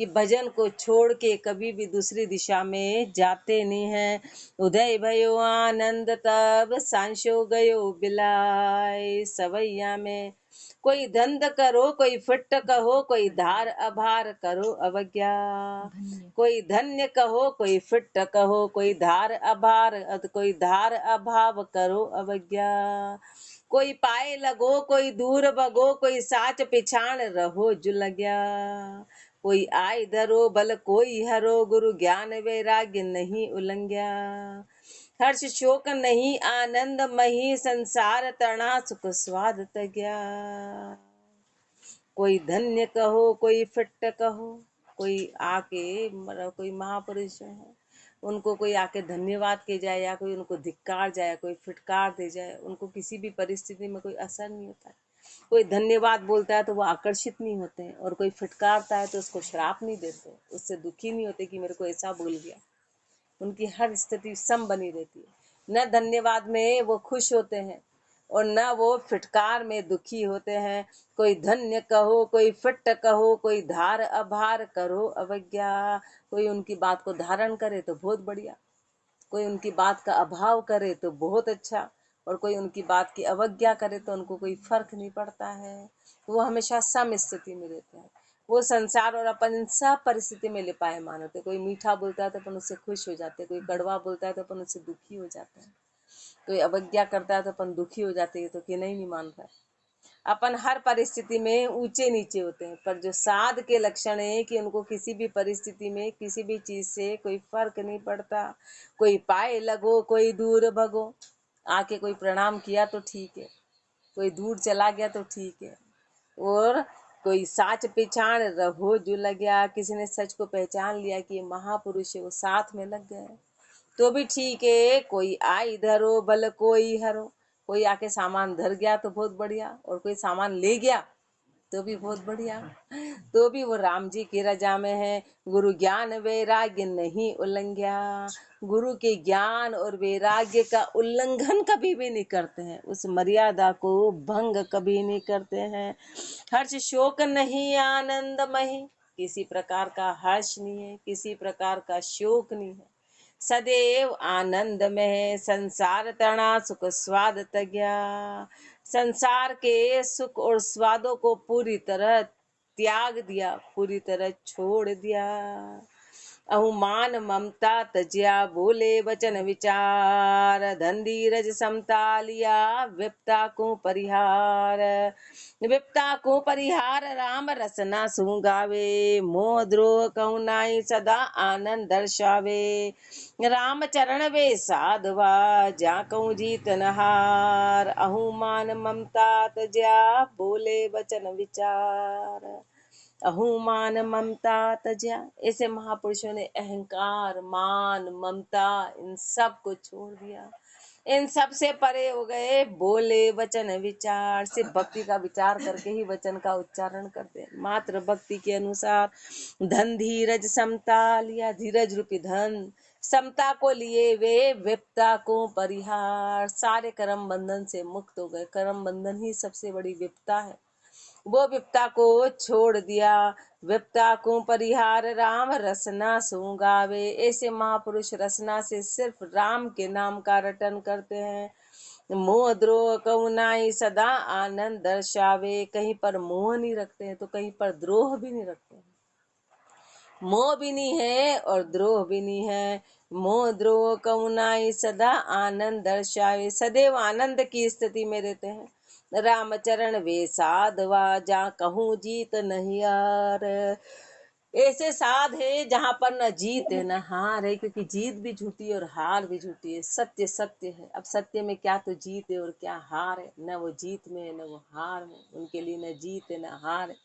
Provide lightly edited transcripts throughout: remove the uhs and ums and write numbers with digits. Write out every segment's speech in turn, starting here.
कि भजन को छोड़ के कभी भी दूसरी दिशा में जाते नहीं हैं। उदय भयो आनंद तब सांशो गयो बिलाय सवैया में। कोई धंध करो कोई फिट कहो, कोई धार अभार करो अवज्ञा। कोई धन्य कहो कोई फिट कहो, कोई धार अभार कोई धार अभाव करो अवज्ञा। कोई पाए लगो कोई दूर भगो, कोई साच पिछाण रहो जुलग्या। कोई आय धरो बल कोई हरो, गुरु ज्ञान वैराग्य नहीं उलंघ्या। हर्ष शोक नहीं आनंद मही, संसार तरणा सुख स्वाद तग्या। कोई धन्य कहो कोई फिट कहो, कोई आके मतलब कोई महापुरुष है उनको कोई आके धन्यवाद के जाए या कोई उनको धिक्कार जाए, कोई फिटकार दे जाए, उनको किसी भी परिस्थिति में कोई असर नहीं होता है। कोई धन्यवाद बोलता है तो वो आकर्षित नहीं होते हैं, और कोई फिटकारता है तो उसको श्राप नहीं देते, उससे दुखी नहीं होते कि मेरे को ऐसा बोल गया। उनकी हर स्थिति सम बनी रहती है। न धन्यवाद में वो खुश होते हैं और न वो फिटकार में दुखी होते हैं। कोई धन्य कहो कोई फिट कहो, कोई धार अभार करो अवज्ञा। कोई उनकी बात को धारण करे तो बहुत बढ़िया, कोई उनकी बात का अभाव करे तो बहुत अच्छा, और कोई उनकी बात की अवज्ञा करे तो उनको कोई फर्क नहीं पड़ता है। वो हमेशा सम स्थिति में रहते हैं। वो संसार और अपन इन सब परिस्थिति में लिपायमान होते। कोई मीठा बोलता है तो अपन उससे खुश हो जाते हैं, कोई कड़वा बोलता है तो अपन उससे दुखी हो जाते हैं, कोई अवज्ञा करता है तो अपन दुखी हो जाते हैं तो कि नहीं मान रहा है। अपन हर परिस्थिति में ऊंचे नीचे होते हैं, पर जो साध के लक्षण है कि उनको किसी भी परिस्थिति में किसी भी चीज से कोई फर्क नहीं पड़ता। कोई पाए लगो कोई दूर भगो, आके कोई प्रणाम किया तो ठीक है, कोई दूर चला गया तो ठीक है, और कोई साच पिछाण रहो जो लग गया। किसी ने सच को पहचान लिया कि ये महापुरुष है, वो साथ में लग गए तो भी ठीक है। कोई आई धरो बल कोई हरो, कोई आके सामान धर गया तो बहुत बढ़िया, और कोई सामान ले गया तो भी बहुत बढ़िया, तो भी वो राम जी की रजा में है। गुरु ज्ञान वैराग्य नहीं उल्लंघ्या। गुरु के ज्ञान और वैराग्य का उल्लंघन कभी भी नहीं करते हैं, उस मर्यादा को भंग कभी नहीं करते हैं। हर्ष शोक नहीं आनंदमय, किसी प्रकार का हर्ष नहीं है, किसी प्रकार का शोक नहीं है, सदैव आनंद में है। संसार तरणा सुख स्वाद तग्या। संसार के सुख और स्वादों को पूरी तरह त्याग दिया, पूरी तरह छोड़ दिया। अहुमान ममता तज्या, बोले वचन विचार। धन धीरज समता लिया, विपता को परिहार। विपता को परिहार राम रसना सुगावे। मोह द्रोह कहु नाई सदा आनंद दर्शावे। राम चरण वे साधवा, जा कहूँ जीत नहार। अहुमान ममता तज्या, बोले वचन विचार। अहुमान ममता तज्या, ऐसे महापुरुषों ने अहंकार मान ममता इन सब को छोड़ दिया, इन सब से परे हो गए। बोले वचन विचार, सिर्फ भक्ति का विचार करके ही वचन का उच्चारण करते हैं, मात्र भक्ति के अनुसार। धन धीरज समता लिया, धीरज रूपी धन समता को लिए वे विपता को परिहार। सारे कर्म बंधन से मुक्त हो गए, कर्म बंधन ही सबसे बड़ी विपता है, वो विपता को छोड़ दिया। विपता को परिहार राम रसना सुगावे। ऐसे महापुरुष रसना से सिर्फ राम के नाम का रटन करते हैं। मोह द्रोह कहु नाई सदा आनंद दर्शावे, कहीं पर मोह नहीं रखते हैं तो कहीं पर द्रोह भी नहीं रखते हैं। मोह भी नहीं है और द्रोह भी नहीं है। मोह द्रोह कहु नाई सदा आनंद दर्शावे, सदैव आनंद की स्थिति में रहते हैं। रामचरण वे साधवा, जा कहूँ जीत नहीं यार। ऐसे साध है जहाँ पर न जीत है न हार है, क्योंकि जीत भी झूठी है और हार भी झूठी है। सत्य सत्य है। अब सत्य में क्या तो जीत है और क्या हार है, न वो जीत में है न वो हार में। उनके लिए न जीत है न हार है,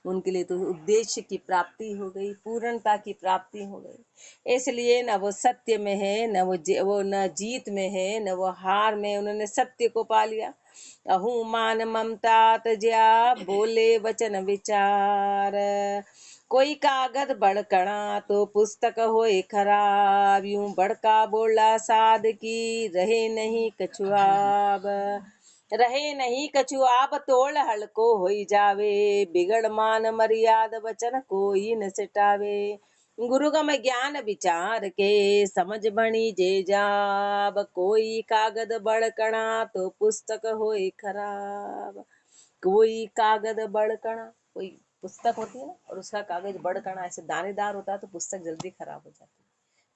उनके लिए तो उद्देश्य की प्राप्ति हो गई, पूर्णता की प्राप्ति हो गई। इसलिए न वो सत्य में है न वो न जीत में है न वो हार में, उन्होंने सत्य को पा लिया। अहुमान ममता तज्या, बोले वचन विचार। कोई कागज बड़कणा तो पुस्तक होए खराब, यूं बड़का बोला साध की रहे नहीं कछुआब। रहे नहीं कछु आप तोड़ हलको होई जावे, बिगड़ मान मर्याद वचन कोई न सिटावे। गुरु का मैं ज्ञान विचार के समझ बणी जे जाब, कोई कागद बड़कणा तो पुस्तक होई खराब। कोई कागद बड़कणा, कोई पुस्तक होती है ना और उसका कागज बड़कणा ऐसे दानेदार होता है तो पुस्तक जल्दी खराब हो जाती है।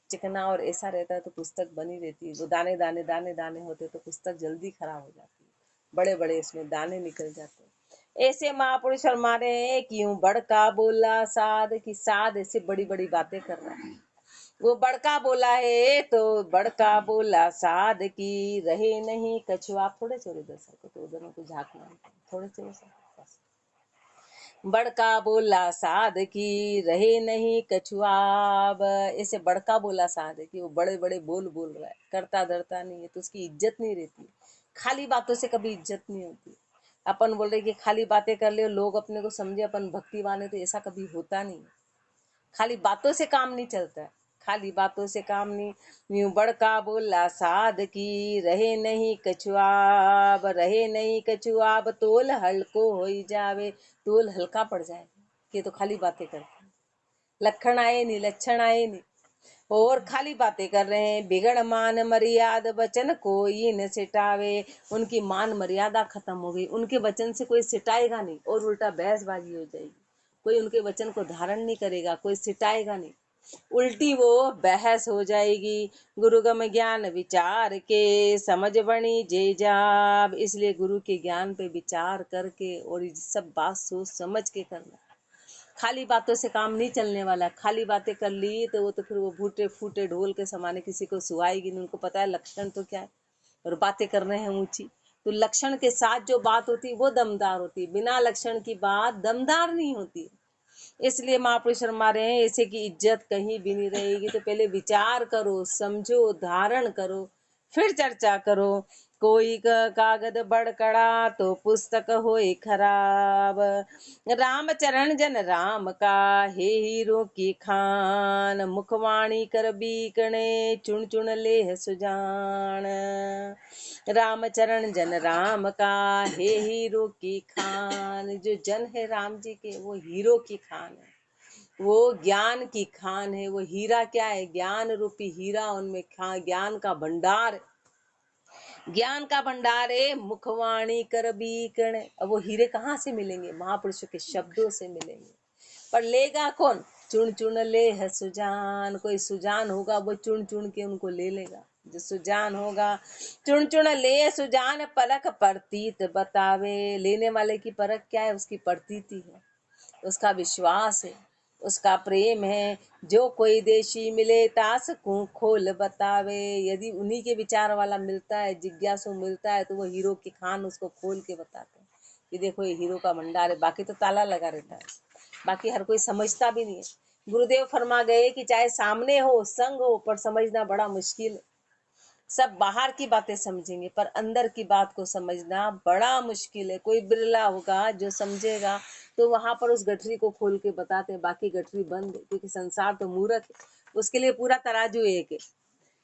चिकना और ऐसा रहता है तो पुस्तक बनी रहती है, वो दाने दाने दाने दाने होते तो पुस्तक जल्दी खराब हो जाती है, बड़े बड़े इसमें दाने निकल जाते हैं। ऐसे महापुरुष फरमाते हैं कि यूं बड़का बोला साध, की साध ऐसे बड़ी बड़ी बातें कर रहा है। वो बड़का बोला है तो बड़का बोला साध की, रहे नहीं कछु। आप थोड़े से उधर सर तो उधर को झांकना, थोड़े से बस। बड़का बोला साध की, रहे नहीं कछुआब। ऐसे बड़का बोला साध की, वो बड़े बड़े बोल बोल रहा है, करता धरता नहीं है तो उसकी इज्जत नहीं रहती। खाली बातों से कभी इज्जत नहीं होती। अपन बोल रहे कि खाली बातें कर ले लोग अपने को समझे अपन भक्तिवान है, तो ऐसा कभी होता नहीं। खाली बातों से काम नहीं चलता है, खाली बातों से काम नहीं। यूं बड़का बोला साध की, रहे नहीं कछुआब, रहे नहीं कछुआब, तोल हल्को हो जावे। तोल हल्का पड़ जाएगा, ये तो खाली बातें करते हैं, लक्षण आए नहीं, लक्षण आए नहीं, और खाली बातें कर रहे हैं। बिगड़ मान मर्याद वचन कोई न सिटावे, उनकी मान मर्यादा खत्म हो गई, उनके वचन से कोई सिटाएगा नहीं और उल्टा बहसबाजी हो जाएगी। कोई उनके वचन को धारण नहीं करेगा, कोई सिटाएगा नहीं, उल्टी वो बहस हो जाएगी। गुरु गम ज्ञान विचार के समझ बनी जे जाब, इसलिए गुरु के ज्ञान पे विचार करके और ये सब बात सोच समझ के करना। खाली बातों से काम नहीं चलने वाला। खाली बातें कर ली तो वो तो फिर वो फूटे फूटे ढोल के समाने किसी को सुहाएगी नहीं। उनको पता है लक्षण तो क्या है और बातें कर रहे हैं ऊंची, तो लक्षण के साथ जो बात होती है वो दमदार होती है, बिना लक्षण की बात दमदार नहीं होती। इसलिए महापुरुष फरमा रहे हैं ऐसे की इज्जत कहीं भी नहीं रहेगी। तो पहले विचार करो, समझो, धारण करो, फिर चर्चा करो। कोई कागद बड़कड़ा तो पुस्तक होए खराब। राम चरण जन राम का हे हीरो की खान, मुखवाणी कर बीकणे चुन चुन ले सुजान। राम चरण जन राम का हे हीरो की खान, जो जन है राम जी के वो हीरो की खान है, वो ज्ञान की खान है। वो हीरा क्या है? ज्ञान रूपी हीरा, उनमें ज्ञान का भंडार, ज्ञान का भंडार है। मुखवाणी कर बीकण, अब वो हीरे कहाँ से मिलेंगे? महापुरुषों के शब्दों से मिलेंगे। पर लेगा कौन? चुन चुन ले है सुजान, कोई सुजान होगा वो चुन चुन के उनको ले लेगा। जो सुजान होगा चुन चुन ले सुजान, परख प्रतीत बतावे। लेने वाले की परख क्या है? उसकी प्रतीति है, उसका विश्वास है, उसका प्रेम है। जो कोई देशी मिले तास को खोल बतावे, यदि उन्हीं के विचार वाला मिलता है, जिज्ञासु मिलता है, तो वो हीरो की खान उसको खोल के बताते हैं कि देखो ये हीरो का भंडार है। बाकी तो ताला लगा रहता है, बाकी हर कोई समझता भी नहीं है। गुरुदेव फरमा गए कि चाहे सामने हो, संग हो, पर समझना बड़ा मुश्किल है। सब बाहर की बातें समझेंगे पर अंदर की बात को समझना बड़ा मुश्किल है। कोई बिरला होगा जो समझेगा, तो वहां पर उस गठरी को खोल के बताते हैं, बाकी गठरी बंद है, क्योंकि संसार तो मूर्ख है, उसके लिए पूरा तराजू एक है।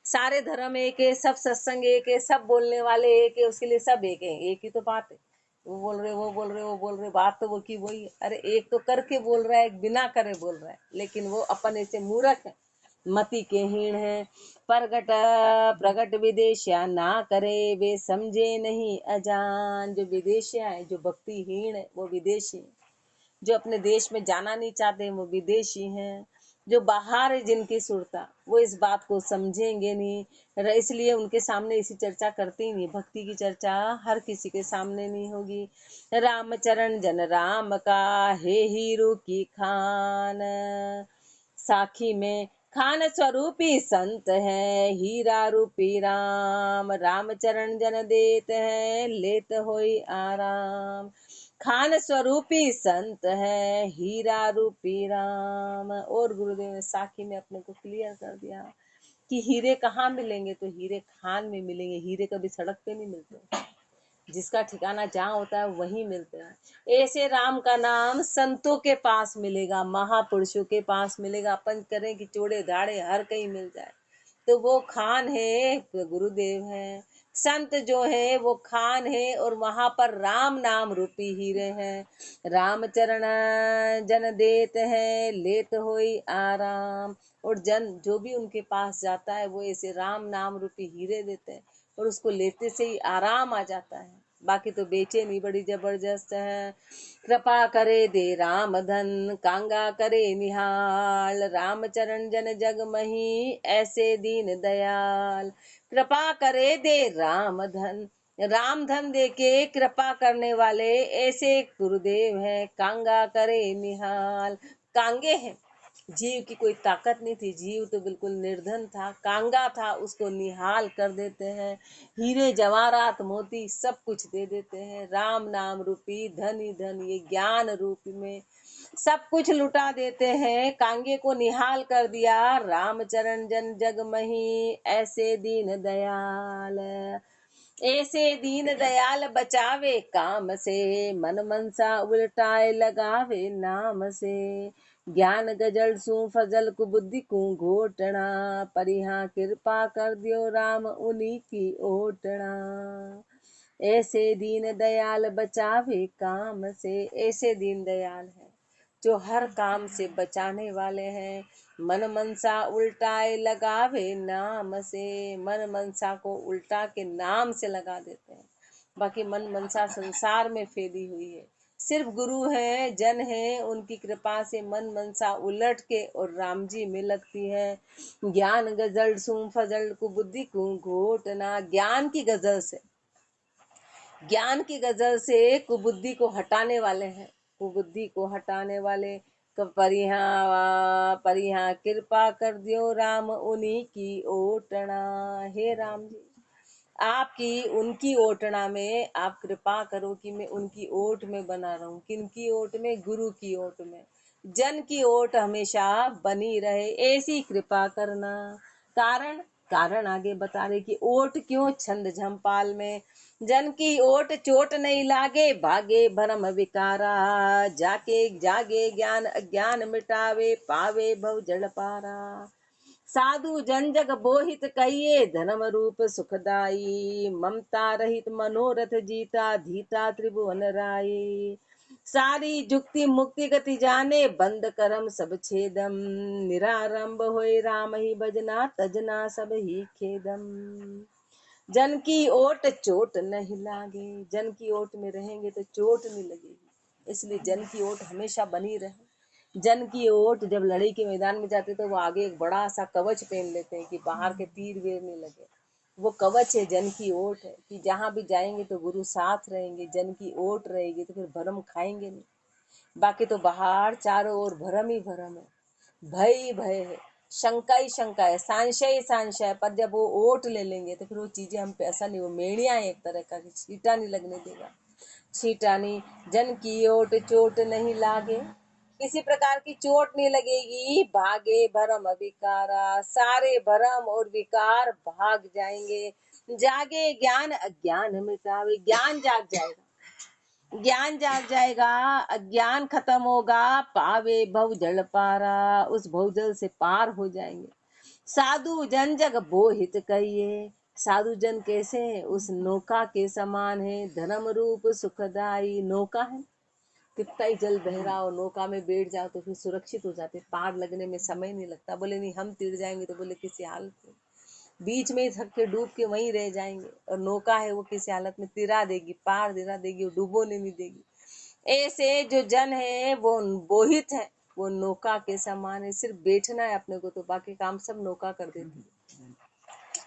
सारे धर्म एक है, सब सत्संग एक है, सब बोलने वाले एक है, उसके लिए सब एक है। एक ही तो बात है, वो बोल रहे वो बोल रहे वो बोल रहे, बात तो वो की वही है। अरे एक तो करके बोल रहा है, एक बिना करे बोल रहा है, लेकिन वो अपन ऐसे मूर्ख है, मति के हीण है। प्रगट प्रगट विदेशिया ना करे, वे समझे नहीं अजान। जो विदेशिया है, जो भक्तिहीन है, वो विदेशी है। जो अपने देश में जाना नहीं चाहते वो विदेशी हैं। जो बाहर है जिनकी सुरता, वो इस बात को समझेंगे नहीं, इसलिए उनके सामने इसी चर्चा करते ही नहीं। भक्ति की चर्चा हर किसी के सामने नहीं होगी। रामचरण जन राम का हे हीरो की खान, साखी में खान स्वरूपी संत है, हीरा रूपी राम। रामचरण जन देत है, लेत होई आराम। खान स्वरूपी संत है, हीरा रूपी राम। और गुरुदेव ने साखी में अपने को क्लियर कर दिया कि हीरे कहाँ मिलेंगे? तो हीरे खान में मिलेंगे। हीरे कभी सड़क पे नहीं मिलते, जिसका ठिकाना जहाँ होता है वहीं मिलते हैं। ऐसे राम का नाम संतों के पास मिलेगा, महापुरुषों के पास मिलेगा। अपन करें कि चोड़े धाड़े हर कहीं मिल जाए, तो वो खान है, गुरुदेव है। संत जो है वो खान है और वहां पर राम नाम रूपी हीरे हैं। राम चरण जन देत है लेत होई आराम। और जन जो भी उनके पास जाता है वो ऐसे राम नाम रूपी हीरे देते हैं और उसको लेते से ही आराम आ जाता है। बाकी तो बेचैनी बड़ी जबरदस्त है। कृपा करे दे राम धन कांगा करे निहाल। राम चरण जन जग मही ऐसे दीन दयाल। कृपा करे दे राम धन दे के कृपा करने वाले ऐसे गुरुदेव हैं। कांगा करे निहाल। कांगे हैं, जीव की कोई ताकत नहीं थी, जीव तो बिल्कुल निर्धन था, कांगा था, उसको निहाल कर देते हैं। हीरे जवाहरात मोती सब कुछ दे देते हैं। राम नाम रूपी धन ही धन, ये ज्ञान रूप में सब कुछ लुटा देते हैं। कांगे को निहाल कर दिया। राम चरण जन जग मही ऐसे दीन दयाल। ऐसे दीन दयाल बचावे काम से। मन मनसा उल्टाए लगावे नाम से। ज्ञान गजल सू फजल कु बुद्धि को घोटना। परिहा कृपा कर दियो राम उन्हीं की ओटना। ऐसे दीन दयाल बचावे काम से। ऐसे दीन दयाल है जो हर काम से बचाने वाले हैं। मन मनसा उल्टाए लगावे नाम से। मन मनसा को उल्टा के नाम से लगा देते हैं। बाकी मन मनसा संसार में फैली हुई है। सिर्फ गुरु है, जन है, उनकी कृपा से मन मनसा उलट के और राम जी में लगती है। ज्ञान गजल सुम फजल को बुद्धि को घोटना। ज्ञान की गजल से कुबुद्धि को हटाने वाले हैं। कुबुद्धि को हटाने वाले परिहा परिहा कृपा कर दियो राम उन्हीं की ओटना। हे राम जी, आपकी उनकी ओटना में आप कृपा करो कि मैं उनकी ओट में बना रहूं। किनकी ओट में? गुरु की ओट में। जन की ओट हमेशा बनी रहे, ऐसी कृपा करना। कारण कारण आगे बता रहे कि ओट क्यों छंद झंपाल में। जन की ओट चोट नहीं लागे भागे भरम विकारा। जाके जागे ज्ञान अज्ञान मिटावे पावे भव जड़ पारा। साधु जन जग बोहित कहिए धर्म रूप सुखदाई। ममता रहित मनोरथ जीता धीता त्रिभुवन राई। सारी जुक्ति मुक्ति गति जाने बंद करम सब छेदम। निरारंभ होए राम ही भजना तजना सब ही खेदम। जन की ओट चोट नहीं लागे। जन की ओट में रहेंगे तो चोट नहीं लगेगी, इसलिए जन की ओट हमेशा बनी रहे। जन की ओट जब लड़ाई के मैदान में जाते तो वो आगे एक बड़ा सा कवच पहन लेते हैं कि बाहर के तीर वीर नहीं लगे। वो कवच है, जन की ओट है कि जहां भी जाएंगे तो गुरु साथ रहेंगे। जन की ओट रहेगी तो फिर भरम खाएंगे नहीं। बाकी तो बाहर चारों ओर भरम ही भरम है, भय ही भय है, शंका ही शंका है, संशय ही संशय है। पर जब वो ओट ले लेंगे तो फिर वो चीजें हम पे ऐसा नहीं, वो मेड़िया है एक तरह का, छीटा नहीं लगने देगा। छीटा नहीं। जन की ओट चोट नहीं लागे, किसी प्रकार की चोट नहीं लगेगी। भागे भरम विकारा, सारे भरम और विकार भाग जाएंगे। जागे ज्ञान अज्ञान मिटावे, ज्ञान जाग जाएगा। ज्ञान जाग जाएगा, अज्ञान खत्म होगा। पावे भव जल पारा, उस भवजल से पार हो जाएंगे। साधु जन जग बोहित कहिए। साधु जन कैसे हैं? उस नौका के समान है। धर्म रूप सुखदाई नौका है, कितना ही जल बह रहा हो, नौका में बैठ जाओ तो फिर सुरक्षित हो जाते, पार लगने में समय नहीं लगता। बोले नहीं हम तिर जाएंगे, तो बोले किसी हालत में बीच में ही थक के डूब के वहीं रह जाएंगे। और नौका है वो किसी हालत में तिरा देगी, पार दिला देगी, डूबोने नहीं देगी। ऐसे जो जन है वो बोहित है, वो नौका के समान है। सिर्फ बैठना है अपने को, तो बाकी काम सब नौका कर देती है।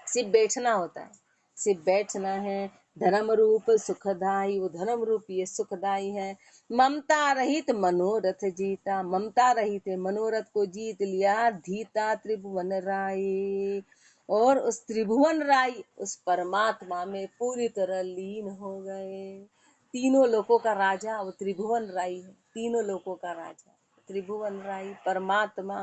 सिर्फ बैठना होता है, सिर्फ बैठना है। धर्म रूप सुखदाई, वो धर्म रूप ये सुखदाई है। ममता रहित मनोरथ जीता, ममता रहित मनोरथ को जीत लिया। धीता त्रिभुवन राई, और उस त्रिभुवन राई उस परमात्मा में पूरी तरह लीन हो गए। तीनों लोकों का राजा वो त्रिभुवन राई है, तीनों लोकों का राजा त्रिभुवन राई परमात्मा।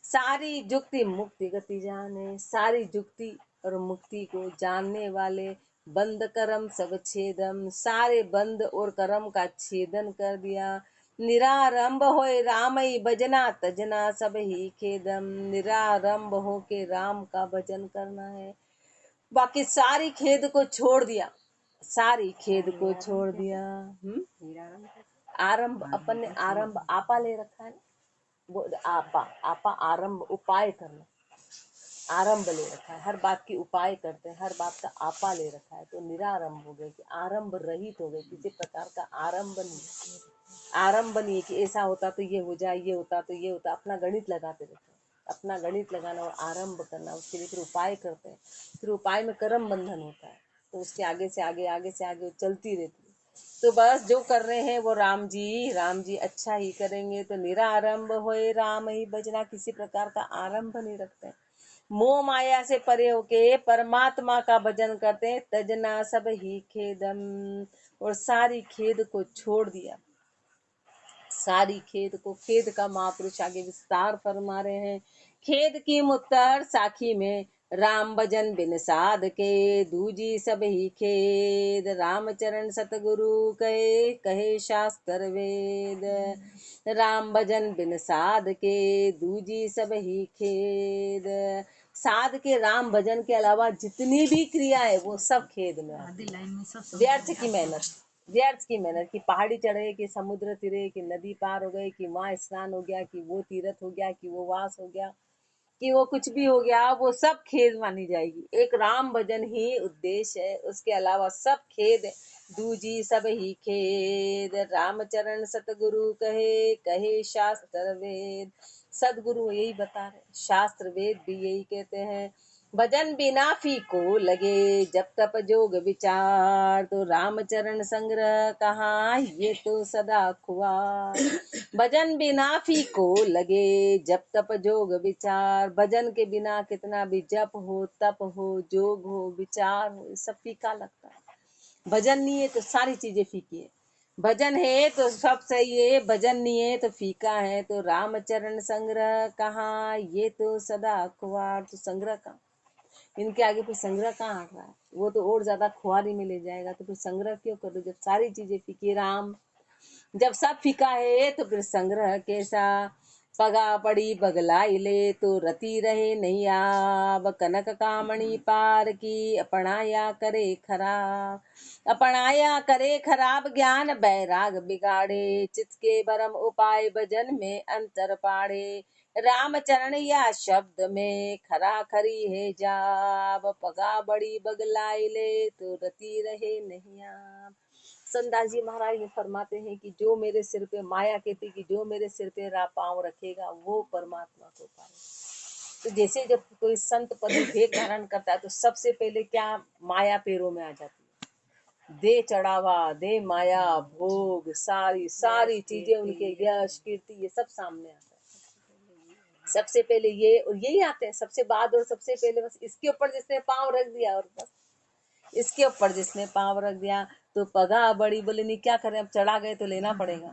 सारी जुक्ति मुक्ति गति जाने, सारी जुक्ति और मुक्ति को जानने वाले। बंद करम सब छेदम, सारे बंद और कर्म का छेदन कर दिया। निरारंभ होए रामई भजना तजना सब ही खेदम। निरारंभ हो के राम का भजन करना है। बाकी सारी खेद को छोड़ दिया, सारी खेद को छोड़ दिया। आरंभ, अपन ने आरंभ आपा ले रखा है ना, वो आपा, आपा आरंभ, उपाय करना, आरंभ ले रखा है, हर बात की उपाय करते हैं, हर बात का आपा ले रखा है, तो निरारंभ हो गए कि आरंभ रहित हो गए, किसी प्रकार का आरंभ नहीं, आरंभ नहीं कि ऐसा होता तो ये हो जाए, ये होता तो ये होता, अपना गणित लगाते रहते हैं, अपना गणित लगाना और आरंभ करना, उसके लिए फिर उपाय करते हैं, फिर उपाय में कर्म बंधन होता है, तो उसके आगे से आगे, आगे से आगे चलती रहती है। तो बस जो कर रहे हैं वो राम जी अच्छा ही करेंगे, तो निरारंभ होए राम ही भजना, किसी प्रकार का आरंभ नहीं रखते, मोह माया से परे होके परमात्मा का भजन करते हैं, तजना सब ही खेदम, और सारी खेद को छोड़ दिया, सारी खेद को, खेद का महापुरुष आगे विस्तार फरमा रहे हैं। खेद की मुत्तर साखी में राम भजन बिन साध के, दूजी सब ही खेद, रामचरण सतगुरु कहे, कहे शास्त्र वेद, राम भजन बिन साध के, दूजी सब ही खेद, साध के राम भजन के अलावा जितनी भी क्रिया है वो सब खेद में आती है, व्यर्थ की मेहनत, व्यर्थ की मेहनत, कि पहाड़ी चढ़े, कि समुद्र तिरे, कि नदी पार हो गए, कि वहां स्नान हो गया, कि वो तीर्थ हो गया, कि वो वास हो गया, कि वो कुछ भी हो गया, वो सब खेद मानी जाएगी। एक राम भजन ही उद्देश्य है, उसके अलावा सब खेद है। दूजी सब ही खेद, रामचरण सतगुरु कहे, कहे शास्त्र वेद, सदगुरु यही बता रहे, शास्त्र वेद भी यही कहते हैं। भजन बिना फीको लगे, जब तप जोग विचार, तो रामचरण संग्रह कहाँ, ये तो सदा खुआर। भजन बिना फीको लगे, जब तप जोग विचार, भजन के बिना कितना भी जप हो, तप हो, जोग हो, विचार हो, सब फीका लगता है। भजन नहीं है तो सारी चीजें फीकी है, भजन है तो सब सही है, भजन नहीं है तो फीका है, तो रामचरण संग्रह कहाँ, ये तो सदा खुआर, तो संग्रह कहाँ, इनके आगे फिर संग्रह कहाँ हट रहा है, वो तो और ज्यादा खुआरी में ले जाएगा, तो फिर संग्रह क्यों करो जब सारी चीजें फीकी। राम जब सब फीका है तो फिर संग्रह कैसा, पगा पड़ी बगलाई ले, तो रति रहे नहीं आब, कनक कामणी पार की, अपनाया करे खराब, अपनाया करे खराब, ज्ञान बैराग बिगाड़े, चित के भरम उपाय भजन में अंतर पाड़े, रामचरण या शब्द में खरा खरी है जाब, पगा बड़ी बगलाई ले, तो रति रहे नहीं आब। संदास जी महाराज ये फरमाते हैं कि जो मेरे सिर पे, माया कहती कि जो मेरे सिर पे पांव रखेगा वो परमात्मा को पाए। तो जैसे जब कोई संत पद भेद धारण करता है तो सबसे पहले क्या, माया पैरों में आ जाती है, दे चढ़ावा, दे माया, भोग, सारी सारी चीजें उनके, यश कीर्ति, ये सब सामने आता है। सबसे पहले ये और यही आते हैं सबसे बाद, और सबसे पहले बस इसके ऊपर जिसने पांव रख दिया, और बस इसके ऊपर जिसने पांव रख दिया, तो पगा बड़ी, बोले नहीं क्या करें, अब चढ़ा गए तो लेना पड़ेगा,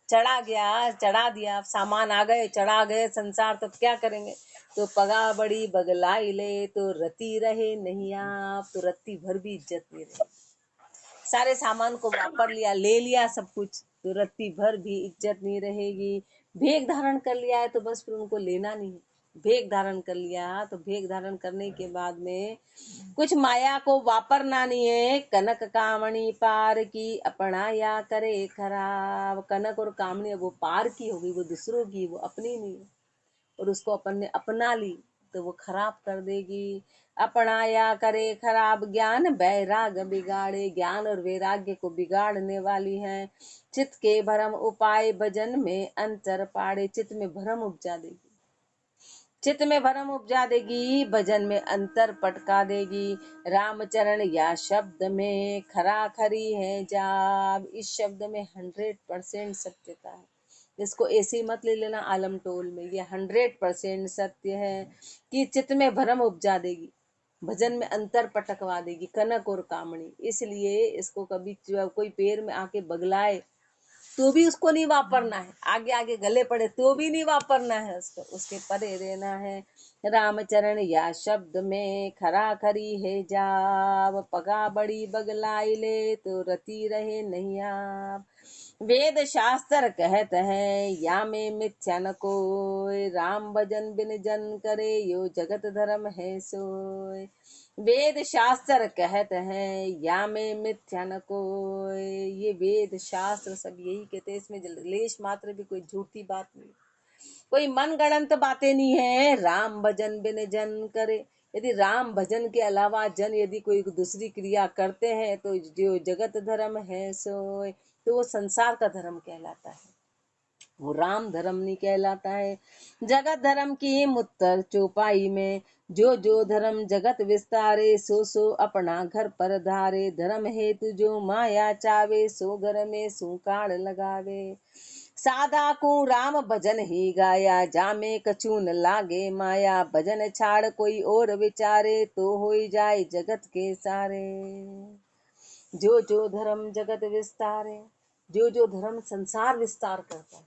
चढ़ा गया, चढ़ा दिया, सामान आ गए, चढ़ा गए संसार, तब क्या करेंगे, तो पगा बड़ी बगलाई ले, तो रति रहे नहीं आप, तो रत्ती भर भी इज्जत नहीं रही, सारे सामान को वापर लिया, ले लिया सब कुछ, तो रत्ती भर भी इज्जत नहीं रहेगी। भेग धारण कर लिया है तो बस फिर उनको लेना नहीं है, भेग धारण कर लिया, तो भेग धारण करने के बाद में कुछ माया को वापरना नहीं है, कनक कामणी पार की, अपनाया करे खराब, कनक और कामणी वो पार की होगी, वो दूसरों की, वो अपनी नहीं है, और उसको अपन ने अपना ली तो वो खराब कर देगी। अपनाया करे खराब, ज्ञान बैराग बिगाड़े, ज्ञान और वैराग्य को बिगाड़ने वाली है। चित्त के भरम उपाय भजन में अंतर पाड़े, चित्त में भरम उपजा देगी, चित्त में भरम उपजा देगी, भजन में अंतर पटका देगी। रामचरण या शब्द में खरा खरी है जाब, इस शब्द में 100% सत्यता है, इसको ऐसे मत ले लेना आलम टोल में, ये 100% सत्य है कि चित्त में भरम उपजा देगी, भजन में अंतर पटकवा देगी, कनक और कामणी। इसलिए इसको कभी कोई पैर में आके बगलाए तो भी उसको नहीं वापरना है, आगे आगे गले पड़े तो भी नहीं वापरना है उसको, उसके परे रहना है। रामचरण या शब्द में खरा खरी है जाब, पगा बड़ी बगलाई ले, तो रति रहे नहीं आप। वेद शास्त्र कहत है या में मिथ्या न कोय, राम भजन बिन जन करे, यो जगत धर्म है सोय। वेद शास्त्र कहत हैं या में मिथ्या न कोई। ये वेद शास्त्र सब यही कहते हैं, इसमें लेश मात्र भी कोई झूठी बात नहीं, कोई मन गढ़ंत बातें नहीं है। राम भजन बिन जन करे, यदि राम भजन के अलावा जन यदि कोई दूसरी क्रिया करते हैं तो जो जगत धर्म है सोए, तो वो संसार का धर्म कहलाता है, वो राम धर्म नहीं कहलाता है। जगत धर्म की मुत्तर चौपाई में, जो जो धर्म जगत विस्तारे, सो सो अपना घर पर धारे। धर्म हेतु जो माया चावे, सो घर में सुकाड़ लगावे। साधा को राम भजन ही गाया, जामे कछु न लागे माया। भजन छाड़ कोई और विचारे, तो होई जाए जगत के सारे। जो जो धर्म जगत विस्तारे, जो जो धर्म संसार विस्तार करता है,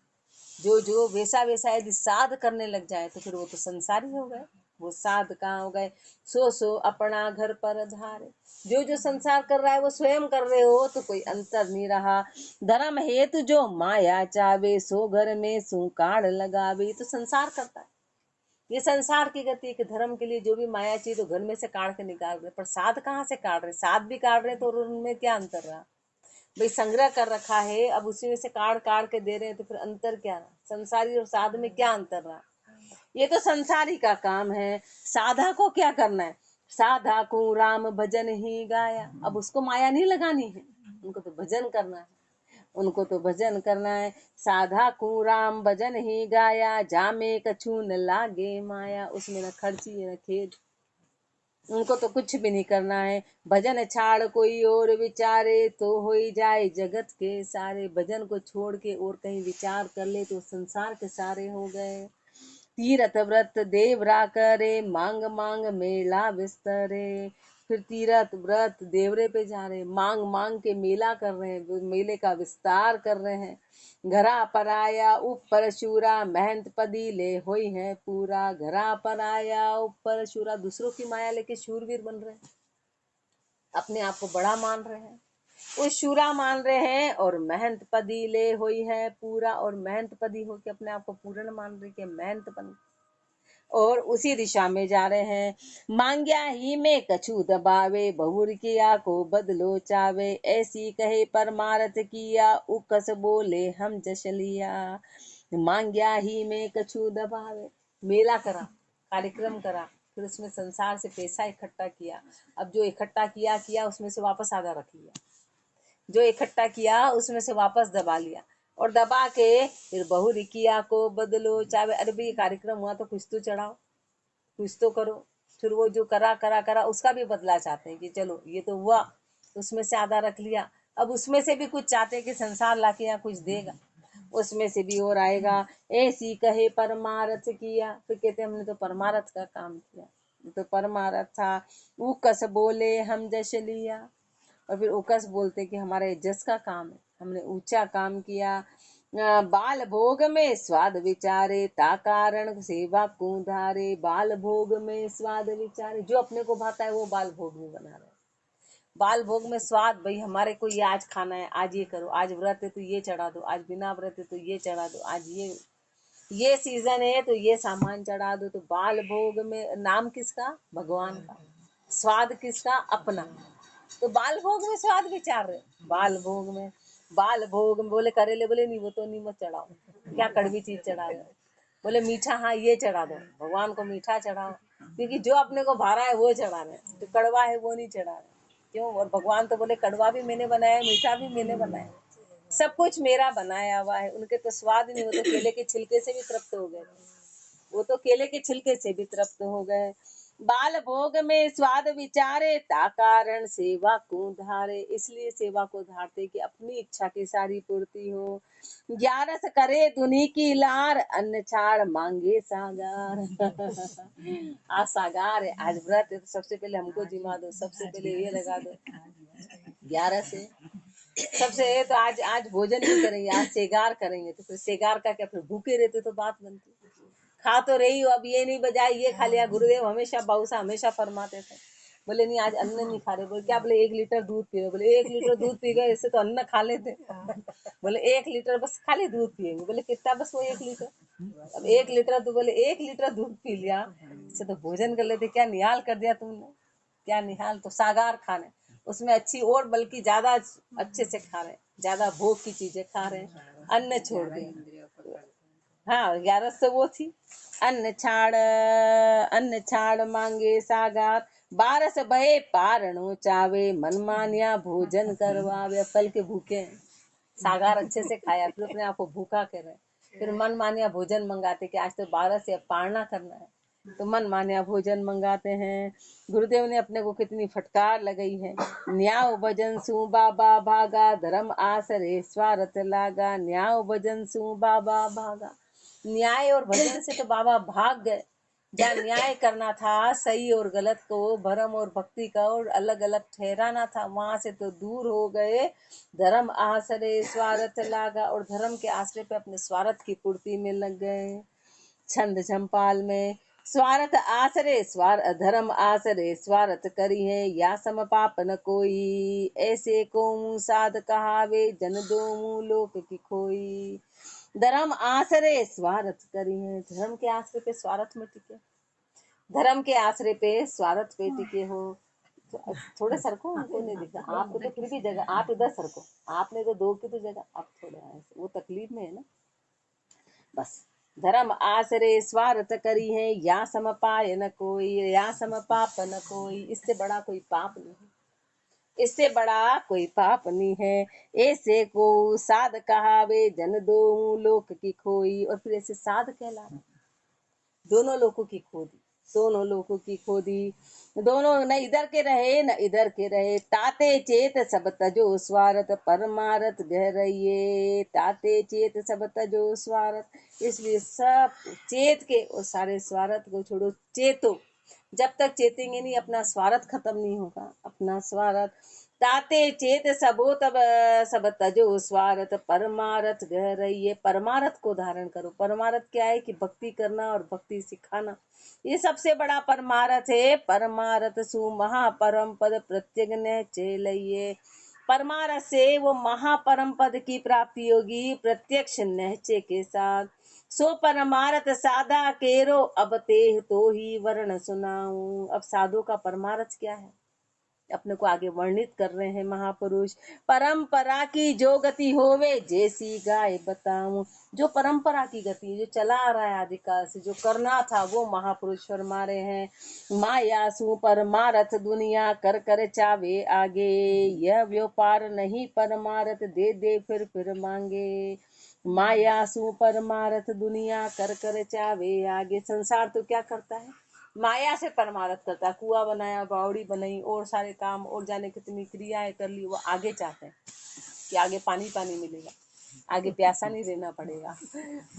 जो जो वैसा वैसा यदि साध करने लग जाए तो फिर वो तो संसारी हो गए, वो साध कहाँ हो गए। सो सो अपना घर पर धारे, जो जो संसार कर रहा है वो स्वयं कर रहे हो, तो कोई अंतर नहीं रहा। धर्म हेतु जो माया चावे, सो घर में सुकाड़ लगावे। तो संसार करता है, ये संसार की गति के धर्म के लिए जो भी माया चाहिए तो घर में से काट के निकाल रहे, पर साध कहाँ से काट रहे, साध भी काट रहे तो उनमें क्या अंतर रहा। भाई संग्रह कर रखा है, अब उसी में से काट काट के दे रहे हैं, तो फिर अंतर क्या रहा, संसारी और साध में क्या अंतर रहा। ये तो संसारी का काम है। साधा को क्या करना है, साधा को राम भजन ही गाया। अब उसको माया नहीं लगानी है, उनको तो भजन करना है, उनको तो भजन करना है। साधा को राम भजन ही गाया, जामे कछु न लागे माया। उसमें न खर्ची न खेद, उनको तो कुछ भी नहीं करना है। भजन छाड़ कोई और विचारे, तो हो ही जाए जगत के सारे। भजन को छोड़ के और कहीं विचार कर ले तो संसार के सारे हो गए। तीरथ व्रत देवरा करे, मांग मांग मेला विस्तरे। फिर तीरथ व्रत देवरे पे जा रहे, मांग मांग के मेला कर रहे हैं, मेले का विस्तार कर रहे हैं। घरा पर आया ऊपर शूरा, मेहनत पदी ले होई है पूरा। घरा पर आया ऊपर शूरा, दूसरों की माया लेके शूरवीर बन रहे हैं, अपने आप को बड़ा मान रहे हैं, वो शूरा मान रहे हैं। और मेहनत पदी ले होई है पूरा, और मेहनत पदी होके अपने आप को पूर्ण मान रहे कि मेहनत बन, और उसी दिशा में जा रहे हैं। मांग्या ही में कछु दबावे, बहुर किया को बदलो चावे। ऐसी कहे परमारथ किया, उकस बोले हम जश लिया। मांग्या ही में कछु दबावे, मेला करा, कार्यक्रम करा, फिर उसमें संसार से पैसा इकट्ठा किया। अब जो इकट्ठा किया किया उसमें से वापस आधा रख लिया, जो इकट्ठा किया उसमें से वापस दबा लिया, और दबा के फिर बहुरिकिया को बदलो चावे। अरे भाई कार्यक्रम हुआ तो कुछ तो चढ़ाओ, कुछ तो करो। फिर वो जो करा करा करा उसका भी बदला चाहते हैं कि चलो ये तो हुआ, उसमें से आधा रख लिया। अब उसमें से भी कुछ चाहते हैं कि संसार लाके यहाँ कुछ देगा, उसमें से भी और आएगा। ऐसी कहे परमारथ किया, फिर कहते हमने तो परमारथ का काम किया, तो परमारथ था। वो कस बोले हम जश लिया, और फिर उकस बोलते कि हमारे जस का काम है, हमने ऊंचा काम किया। बाल भोग में स्वाद विचारे, ता कारण सेवा को धारे। बाल भोग में स्वाद विचारे, जो अपने को भाता है वो बाल भोग में बना रहे, बाल भोग में स्वाद। भाई हमारे को ये आज खाना है, आज ये करो, आज व्रत है तो ये चढ़ा दो, आज बिना व्रत है तो ये चढ़ा दो, आज ये सीजन है तो ये सामान चढ़ा दो। तो बाल भोग में नाम किसका, भगवान का, स्वाद किसका, अपना। तो बाल भोग में स्वाद विचार रहे, बाल भोग में, बाल भोग में बोले करेले, बोले नहीं वो तो नहीं मत चढ़ाओ, क्या कड़वी चीज चढ़ा रहे हो। बोले मीठा, हाँ ये चढ़ा दो, भगवान को मीठा चढ़ाओ, क्योंकि जो अपने को भा रहा है वो चढ़ा रहे, जो कड़वा है वो नहीं चढ़ा रहे। क्यों, और भगवान तो बोले कड़वा भी मैंने बनाया, मीठा भी मैंने बनाया, सब कुछ मेरा बनाया हुआ है। उनके तो स्वाद नहीं, वो तो केले के छिलके से भी तृप्त हो गए, वो तो केले के छिलके से भी तृप्त हो गए। बाल भोग में स्वाद विचारे, ता कारण सेवा को धारे। इसलिए सेवा को धारते कि अपनी इच्छा की सारी पूर्ति हो। ग्यारस करे दुनी की लार, अन्न छाड़ मांगे सागार। आज सागार है, आज व्रत है, तो सबसे पहले हमको जिमा दो, सबसे पहले ये लगा दो। 11 से सबसे तो आज आज भोजन नहीं करेंगे, आज सेगार करेंगे। तो फिर सेगार का क्या, फिर भूखे रहते तो बात बनती, खा तो रही हो, अब ये नहीं बजाय ये खा लिया। गुरुदेव हमेशा बाबूसा हमेशा फरमाते थे, बोले नहीं आज अन्न नहीं खा रहे। बोले क्या, बोले 1 लीटर दूध पी रहे। बोले 1 लीटर दूध पी गए, इससे तो अन्न खा लेते। बोले 1 लीटर बस खाली दूध पिएंगे। बोले कितना, बस वो 1 लीटर। अब 1 लीटर, तो बोले 1 लीटर दूध पी लिया, इससे तो भोजन कर लेते, क्या निहाल कर दिया तुमने। क्या निहाल, तो सागार खा रहे हैं, उसमें अच्छी और बल्कि ज्यादा अच्छे से खा रहे हैं, ज्यादा भोग की चीजें खा रहे हैं, अन्न छोड़ दिए। हाँ 11 से वो थी, अन्न छाड़ मांगे सागार, 12 से भये पारणो चावे, मन मानिया भोजन करवावे। कल के भूखे हैं, सागार अच्छे से खाया, फिर अपने आप को भूखा कर रहे, फिर मन मानिया भोजन मंगाते कि आज तो 12 से अब पारना करना है, तो मन मानिया भोजन मंगाते हैं। गुरुदेव ने अपने को कितनी फटकार लगाई है, न्याव भजन सु बाबा भागा, धर्म आसरे स्वार्थ लागा, न्याव भजन सु बाबा भागा। न्याय और भजन से तो बाबा भाग गए, जहाँ न्याय करना था, सही और गलत को, भरम और भक्ति का और अलग अलग ठहराना था, वहां से तो दूर हो गए। धर्म आश्रय स्वार्थ लागा, और धर्म के आश्रय पे अपने स्वार्थ की पूर्ति में लग गए। छंद झंपाल में स्वार्थ आश्रय धर्म आश्रय स्वार्थ करी है, या सम पाप न कोई, ऐसे को साध कहावे, जन दो लोक की खोई। धर्म आश्रय स्वार्थ करी है, धर्म के आश्रय पे स्वार्थ में टिके, धर्म के आश्रय पे स्वार्थ पे टिके हो। थोड़े सरको, उनको नहीं दिखा, आपको तो फिर भी जगह, आप इधर सरको, आपने तो 2 की तो जगह, आप थोड़े आए, वो तकलीफ में है ना। बस धर्म आश्रय स्वार्थ करी है, या सम पाय न कोई, या सम पाप न कोई। इससे बड़ा कोई पाप नहीं है, इससे बड़ा कोई पाप नहीं है। ऐसे को साध कहावे, जन दो लोक की खोई। और फिर ऐसे साध कहला, दोनों लोगों की खोदी, दोनों लोगों की खोदी, दोनों न इधर के रहे न इधर के रहे। ताते चेत सब तजो स्वार्थ, परमारथ गहराइये, ताते चेत सब तजो स्वार्थ। इसलिए सब चेत के और सारे स्वार्थ को छोड़ो, चेतो। जब तक चेतेंगे नहीं, अपना स्वार्थ खत्म नहीं होगा, अपना स्वार्थ। ताते चेत सबो तब सब तजो स्वार्थ, परमारथ गहराइये, परमारथ को धारण करो। परमारथ क्या है कि भक्ति करना और भक्ति सिखाना, ये सबसे बड़ा परमारथ है। परमारथ सु महापरम पद प्रत्यग न चेलइये। परमारथ से वो महापरम पद की प्राप्ति होगी, प्रत्यक्ष निश्चय के साथ। सो परमारथ साधा केरो, अब ते तो ही वर्ण सुनाऊं। अब साधु का परमारथ क्या है, अपने को आगे वर्णित कर रहे हैं महापुरुष। परंपरा की जो गति होवे, जैसी गाय बताऊं। जो परंपरा की गति, जो चला आ रहा है आदिकाल से, जो करना था, वो महापुरुष फरमा रहे हैं। माया सु परमारथ दुनिया कर कर चावे आगे, यह व्यापार नहीं परमारथ, दे दे फिर मांगे। माया सु परमारथ दुनिया कर कर चावे आगे। संसार तो क्या करता है, माया से परमारथ करता है। कुआं बनाया, बावड़ी बनाई, और सारे काम, और जाने कितनी क्रियाएं कर ली। वो आगे चाहते हैं कि आगे पानी पानी मिलेगा, आगे प्यासा नहीं रहना पड़ेगा।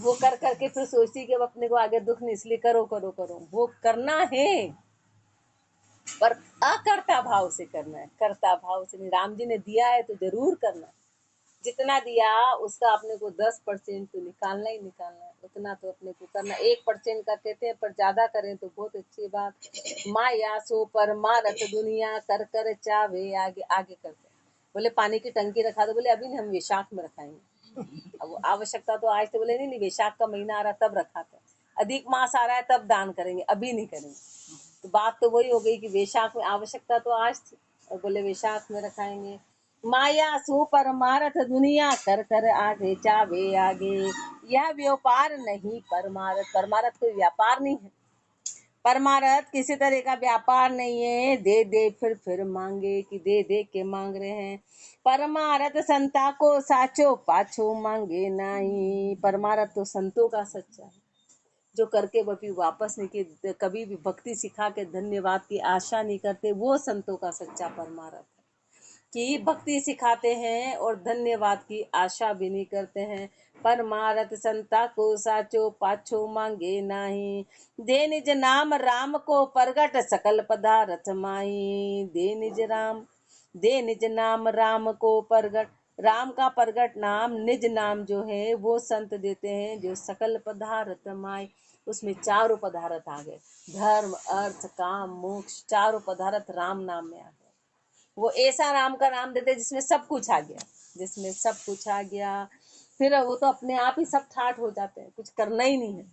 वो कर करके फिर सोचती कि अब अपने को आगे दुख नहीं, इसलिए करो करो करो। वो करना है पर अकर्ता भाव से करना है, कर्ता भाव से नहीं। राम जी ने दिया है तो जरूर करना है, जितना दिया उसका अपने को 10% तो निकालना ही निकालना है, उतना तो अपने को करना। 1% का कहते हैं, पर ज्यादा करें तो बहुत अच्छी बात। माया सो परमारथ दुनिया कर कर चावे आगे। आगे करते हैं, बोले पानी की टंकी रखा दो, बोले अभी नहीं, हम वैशाख में रखाएंगे। अब आवश्यकता तो आज तो बोले नहीं, वैशाख का महीना आ रहा तब रखाते हैं, अधिक मास आ रहा है तब दान करेंगे, अभी नहीं करेंगे। तो बात तो वही हो गई कि वैशाख में, आवश्यकता तो आज थी और बोले वैशाख में रखाएंगे। माया सु परमारथ दुनिया कर कर आगे चावे आगे, यह व्यापार नहीं परमारथ। परमारथ कोई व्यापार नहीं है, परमारथ किसी तरह का व्यापार नहीं है। दे दे फिर मांगे, कि दे दे के मांग रहे हैं। परमारथ संता को साचो, पाछो मांगे नहीं। परमारथ तो संतों का सच्चा है, जो करके कभी वापस नहीं, कि कभी भी भक्ति सिखा के धन्यवाद की आशा नहीं करते, वो संतों का सच्चा परमारथ है। कि भक्ति सिखाते हैं और धन्यवाद की आशा भी नहीं करते हैं। परमारथ संता को साचो, पाछो मांगे नाही। दे निज नाम राम को प्रगट, सकल पदार्थ माही। दे निज नाम राम को प्रगट, राम का प्रगट नाम, निज नाम जो है वो संत देते हैं, जो सकल पदार्थ माई। उसमें 4 पदार्थ आ गए, धर्म अर्थ काम मोक्ष, 4 पदार्थ राम नाम में आ गए। वो ऐसा राम का नाम देते जिसमें सब कुछ आ गया, जिसमें सब कुछ आ गया। फिर वो तो अपने आप ही सब ठाठ हो जाते हैं, कुछ करना ही नहीं है।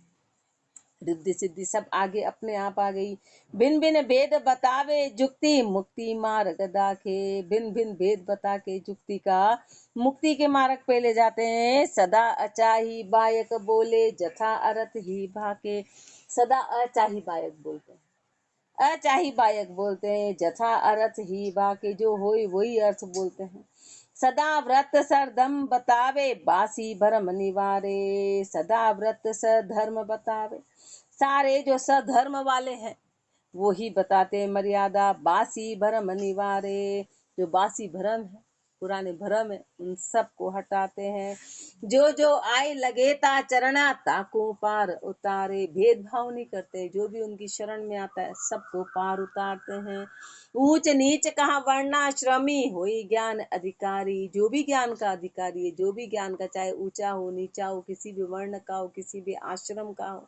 रिद्धि सिद्धि सब आगे अपने आप आ गई। भिन्न भिन्न भेद बतावे जुक्ति मुक्ति मार्ग दाखे। भिन्न भिन्न भेद बता के जुक्ति का मुक्ति के मार्ग पे ले जाते हैं। सदा अचाही बायक बोले जथा अर्थ ही भाके। सदा अचाही बायक बोलते हैं, अचाही बायक बोलते हैं, जथा अर्थ ही भाके, जो होई वही अर्थ बोलते हैं। सदा व्रत सरदम बतावे बासी भरम निवारे। सदा व्रत सधर्म बतावे, सारे जो सधर्म वाले हैं वो ही बताते हैं मर्यादा। बासी भरम निवारे, जो बासी भरम है, पुराने भरम है, उन सबको हटाते हैं। जो जो आए लगे ता चरणा ताको पार उतारे। भेदभाव नहीं करते, जो भी उनकी शरण में आता है सबको पार उतारते हैं। ऊंच नीच कहा वर्णाश्रमी होई ज्ञान अधिकारी। जो भी ज्ञान का अधिकारी है, जो भी ज्ञान का, चाहे ऊंचा हो नीचा हो, किसी भी वर्ण का हो, किसी भी आश्रम का हो,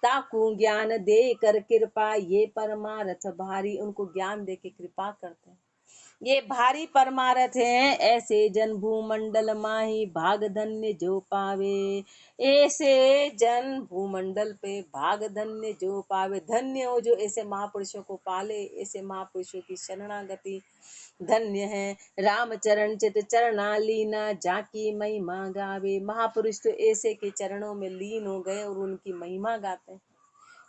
ताकू ज्ञान दे कर कृपा ये परमारथ भारी। उनको ज्ञान दे के कृपा करते हैं, ये भारी परमारथ हैं। ऐसे जन भूमंडल माही भाग धन्य जो पावे। ऐसे जन भूमंडल पे भाग धन्य जो पावे। धन्य हो जो ऐसे महापुरुषों को पाले, ऐसे महापुरुषों की शरणागति धन्य है। रामचरण चित चरणा लीना जाकी महिमा गावे। महापुरुष तो ऐसे के चरणों में लीन हो गए और उनकी महिमा गाते हैं।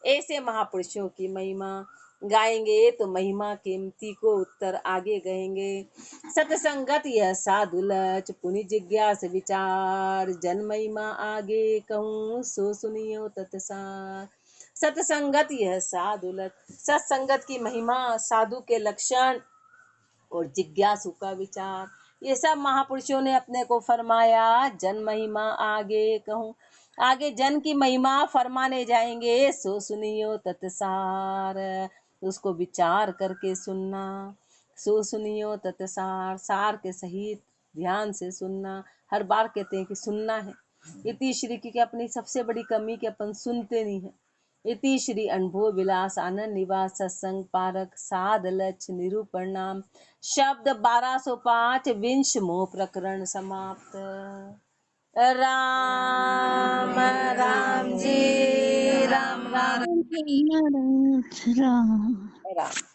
ऐसे महापुरुषों की महिमा गाएंगे तो महिमा कीमती को उत्तर आगे गएंगे। सतसंगत यह साधु लच पुनि जिज्ञास विचार। जन महिमा आगे कहूँ सो सुनियो तत्सार। सतसंगत यह साधु लच, सत्संगत की महिमा, साधु के लक्षण और जिज्ञासु का विचार, ये सब महापुरुषों ने अपने को फरमाया। जन महिमा आगे कहूँ, आगे जन की महिमा फरमाने जाएंगे। सो सुनियो तत्सार, उसको विचार करके सुनना। सो सुनियो तत्सार, सार के सहित ध्यान से सुनना। हर बार कहते हैं कि सुनना है। इति श्री की अपनी सबसे बड़ी कमी कि अपन सुनते नहीं है। इति श्री अनुभव विलास आनंद निवास सत्संग पारक साध लक्ष्य निरूपण नाम शब्द 1205 विंश मोह प्रकरण समाप्त। राम राम जी, राम राम राम राम।